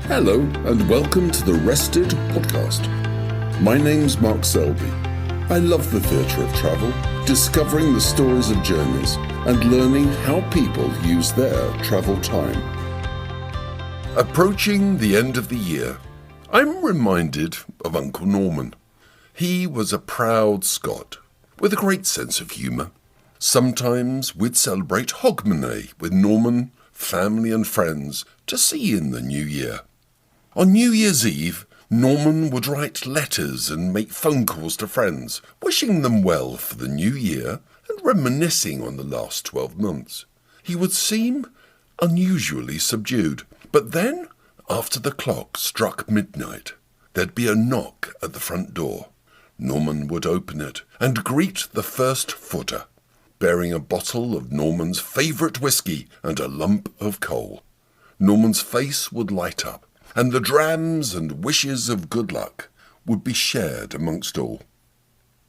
Hello and welcome to the Rested podcast. My name's Mark Selby. I love the theatre of travel, discovering the stories of journeys and learning how people use their travel time. Approaching the end of the year, I'm reminded of Uncle Norman. He was a proud Scot with a great sense of humour. Sometimes we'd celebrate Hogmanay with Norman, family and friends to see in the new year. On New Year's Eve, Norman would write letters and make phone calls to friends, wishing them well for the new year and reminiscing on the last 12 months. He would seem unusually subdued, but then, after the clock struck midnight, there'd be a knock at the front door. Norman would open it and greet the first footer, bearing a bottle of Norman's favourite whisky and a lump of coal. Norman's face would light up, and the drams and wishes of good luck would be shared amongst all.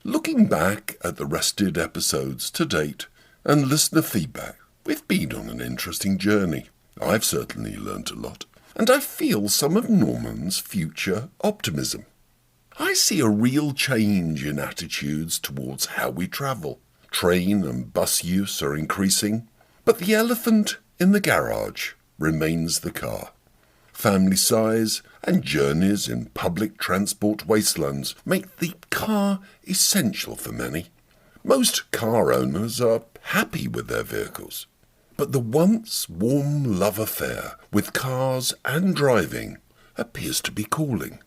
Looking back at the Rested episodes to date and listener feedback, we've been on an interesting journey. I've certainly learnt a lot, and I feel some of Norman's future optimism. I see a real change in attitudes towards how we travel. Train and bus use are increasing, but the elephant in the garage remains the car. Family size and journeys in public transport wastelands make the car essential for many. Most car owners are happy with their vehicles, but the once warm love affair with cars and driving appears to be cooling.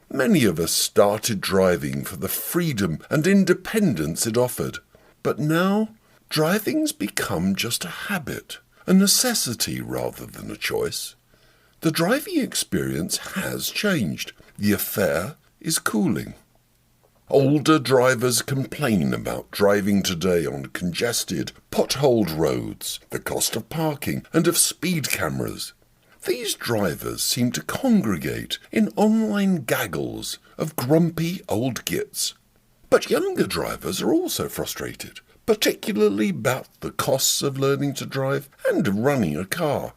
Many of us started driving for the freedom and independence it offered, but now driving's become just a habit, a necessity rather than a choice. The driving experience has changed. The affair is cooling. Older drivers complain about driving today on congested, potholed roads, the cost of parking, and of speed cameras. These drivers seem to congregate in online gaggles of grumpy old gits. But younger drivers are also frustrated, particularly about the costs of learning to drive and running a car.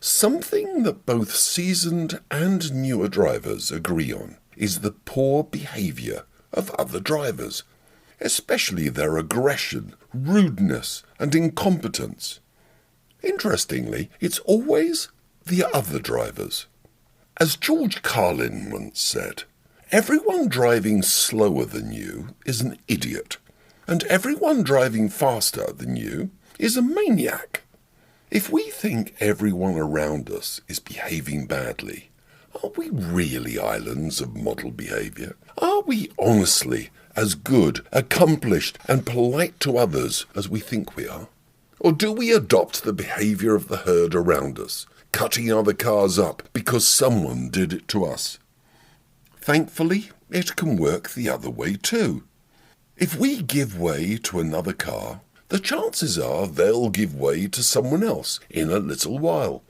Something that both seasoned and newer drivers agree on is the poor behaviour of other drivers, especially their aggression, rudeness and incompetence. Interestingly, it's always the other drivers. As George Carlin once said, everyone driving slower than you is an idiot, and everyone driving faster than you is a maniac. If we think everyone around us is behaving badly, are we really islands of model behaviour? Are we honestly as good, accomplished and polite to others as we think we are? Or do we adopt the behaviour of the herd around us, cutting other cars up because someone did it to us? Thankfully, it can work the other way too. If we give way to another car, the chances are they'll give way to someone else in a little while,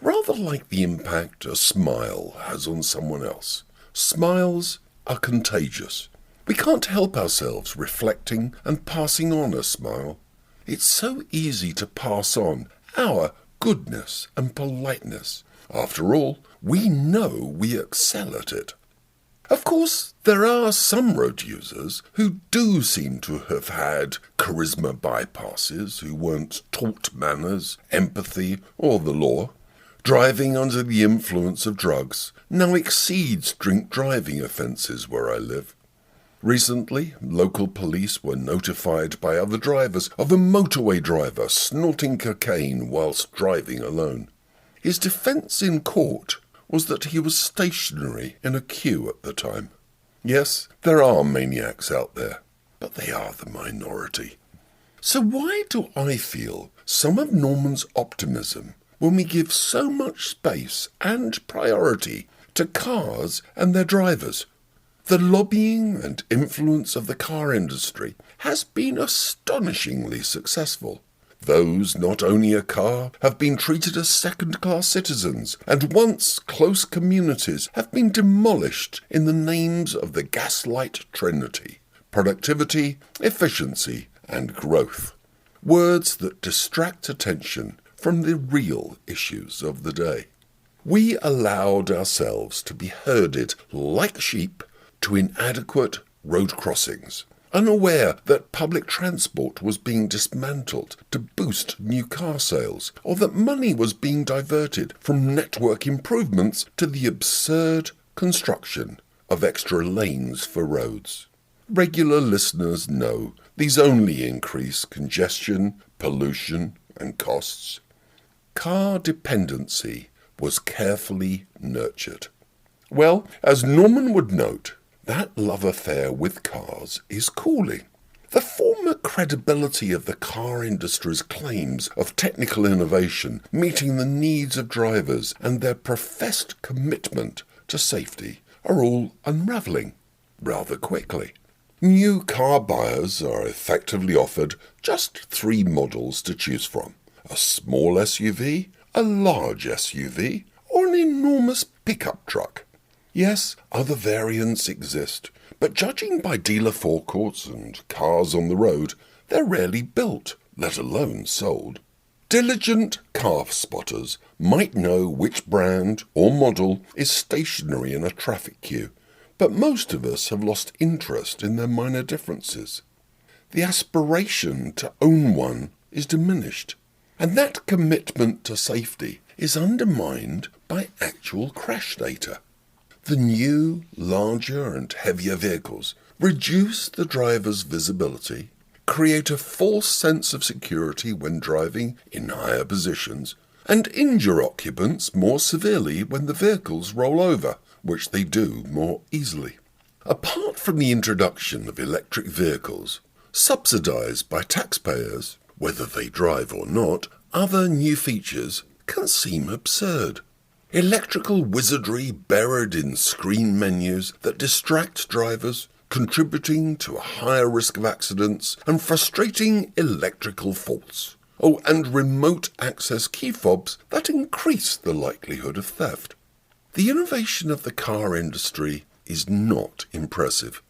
rather like the impact a smile has on someone else. Smiles are contagious. We can't help ourselves reflecting and passing on a smile. It's so easy to pass on our goodness and politeness. After all, we know we excel at it. Of course, there are some road users who do seem to have had charisma bypasses, who weren't taught manners, empathy, or the law. Driving under the influence of drugs now exceeds drink driving offences where I live. Recently, local police were notified by other drivers of a motorway driver snorting cocaine whilst driving alone. His defence in court was that he was stationary in a queue at the time. Yes, there are maniacs out there, but they are the minority. So why do I feel some of Norman's optimism when we give so much space and priority to cars and their drivers? The lobbying and influence of the car industry has been astonishingly successful. Those not owning a car have been treated as second-class citizens, and once close communities have been demolished in the names of the gaslight trinity: productivity, efficiency, and growth. Words that distract attention from the real issues of the day. we allowed ourselves to be herded like sheep to inadequate road crossings, unaware that public transport was being dismantled to boost new car sales, or that money was being diverted from network improvements to the absurd construction of extra lanes for roads. Regular listeners know these only increase congestion, pollution, and costs. Car dependency was carefully nurtured. Well, as Norman would note, that love affair with cars is cooling. The former credibility of the car industry's claims of technical innovation meeting the needs of drivers and their professed commitment to safety are all unravelling rather quickly. New car buyers are effectively offered just 3 models to choose from: a small SUV, a large SUV, or an enormous pickup truck. Yes, other variants exist, but judging by dealer forecourts and cars on the road, they're rarely built, let alone sold. Diligent car spotters might know which brand or model is stationary in a traffic queue, but most of us have lost interest in their minor differences. The aspiration to own one is diminished, and that commitment to safety is undermined by actual crash data. The new, larger and heavier vehicles reduce the driver's visibility, create a false sense of security when driving in higher positions, and injure occupants more severely when the vehicles roll over, which they do more easily. Apart from the introduction of electric vehicles, subsidised by taxpayers, whether they drive or not, other new features can seem absurd. Electrical wizardry buried in screen menus that distract drivers, contributing to a higher risk of accidents and frustrating electrical faults. Oh, and remote access key fobs that increase the likelihood of theft. The innovation of the car industry is not impressive.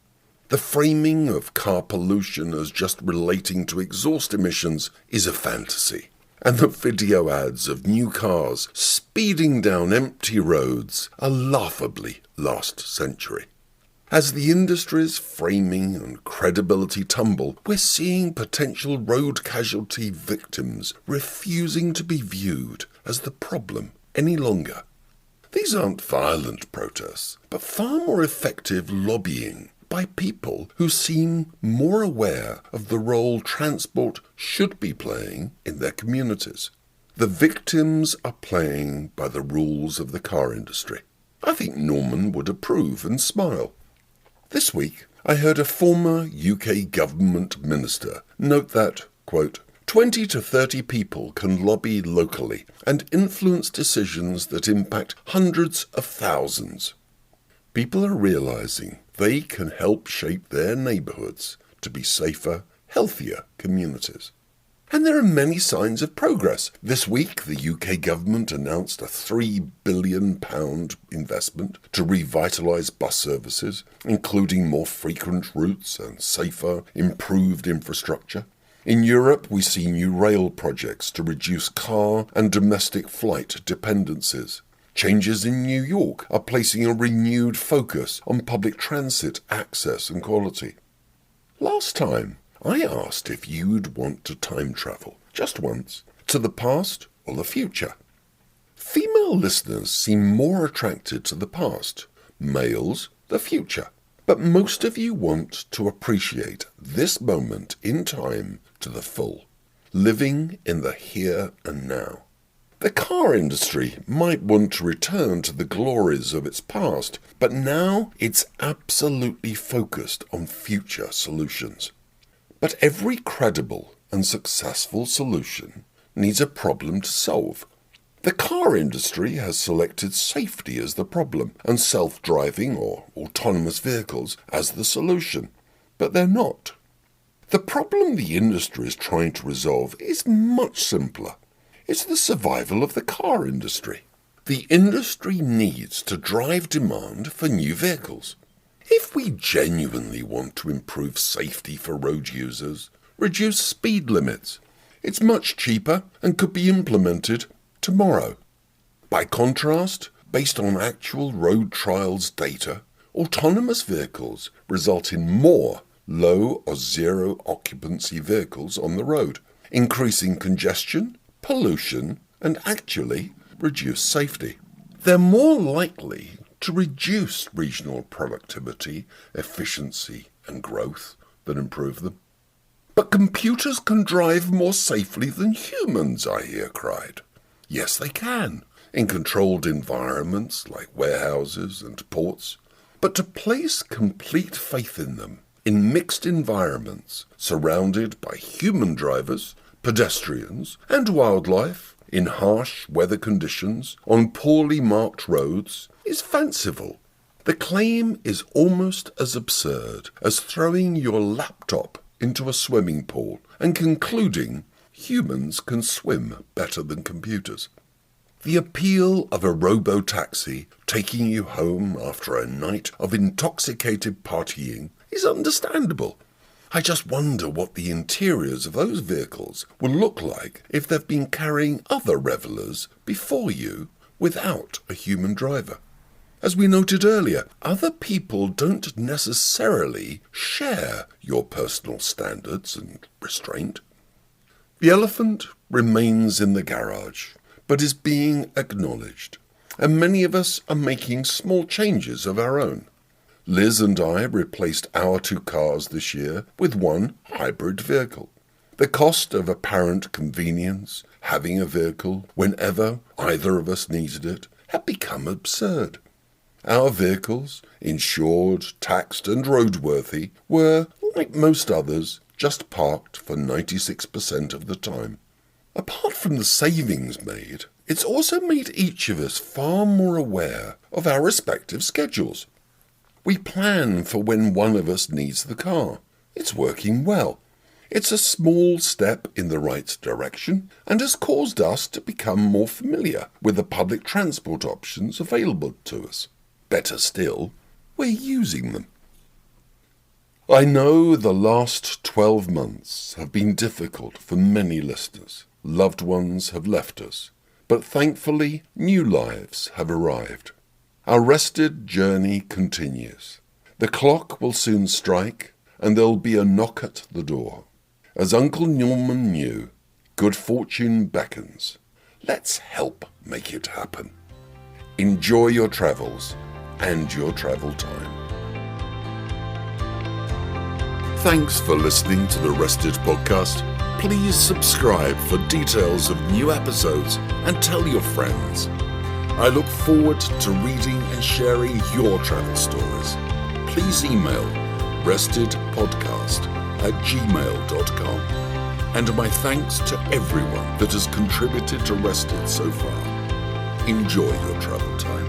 The framing of car pollution as just relating to exhaust emissions is a fantasy, and the video ads of new cars speeding down empty roads are laughably last century. As the industry's framing and credibility tumble, we're seeing potential road casualty victims refusing to be viewed as the problem any longer. These aren't violent protests, but far more effective lobbying by people who seem more aware of the role transport should be playing in their communities. The victims are playing by the rules of the car industry. I think Norman would approve and smile. This week, I heard a former UK government minister note that, quote, 20 to 30 people can lobby locally and influence decisions that impact hundreds of thousands. People are realising they can help shape their neighbourhoods to be safer, healthier communities. And there are many signs of progress. This week, the UK government announced a £3 billion investment to revitalise bus services, including more frequent routes and safer, improved infrastructure. In Europe, we see new rail projects to reduce car and domestic flight dependencies. Changes in New York are placing a renewed focus on public transit access and quality. Last time, I asked if you'd want to time travel, just once, to the past or the future. Female listeners seem more attracted to the past, males the future. But most of you want to appreciate this moment in time to the full, living in the here and now. The car industry might want to return to the glories of its past, but now it's absolutely focused on future solutions. But every credible and successful solution needs a problem to solve. The car industry has selected safety as the problem and self-driving or autonomous vehicles as the solution, but they're not. The problem the industry is trying to resolve is much simpler. It's the survival of the car industry. The industry needs to drive demand for new vehicles. If we genuinely want to improve safety for road users, reduce speed limits, it's much cheaper and could be implemented tomorrow. By contrast, based on actual road trials data, autonomous vehicles result in more low or zero occupancy vehicles on the road, increasing congestion, pollution, and actually reduce safety. They're more likely to reduce regional productivity, efficiency, and growth than improve them. But computers can drive more safely than humans, I hear cried. Yes, they can, in controlled environments like warehouses and ports. But to place complete faith in them in mixed environments surrounded by human drivers, pedestrians, and wildlife, in harsh weather conditions, on poorly marked roads, is fanciful. The claim is almost as absurd as throwing your laptop into a swimming pool and concluding humans can swim better than computers. The appeal of a robo-taxi taking you home after a night of intoxicated partying is understandable. I just wonder what the interiors of those vehicles will look like if they've been carrying other revellers before you without a human driver. As we noted earlier, other people don't necessarily share your personal standards and restraint. The elephant remains in the garage, but is being acknowledged, and many of us are making small changes of our own. Liz and I replaced our 2 cars this year with one hybrid vehicle. The cost of apparent convenience, having a vehicle whenever either of us needed it, had become absurd. Our vehicles, insured, taxed and roadworthy, were, like most others, just parked for 96% of the time. Apart from the savings made, it's also made each of us far more aware of our respective schedules. We plan for when one of us needs the car. It's working well. It's a small step in the right direction and has caused us to become more familiar with the public transport options available to us. Better still, we're using them. I know the last 12 months have been difficult for many listeners. Loved ones have left us, but thankfully new lives have arrived. Our rested journey continues. The clock will soon strike, and there'll be a knock at the door. As Uncle Norman knew, good fortune beckons. Let's help make it happen. Enjoy your travels and your travel time. Thanks for listening to the Rested Podcast. Please subscribe for details of new episodes and tell your friends. I look forward to reading and sharing your travel stories. Please email restedpodcast@gmail.com. And my thanks to everyone that has contributed to Rested so far. Enjoy your travel time.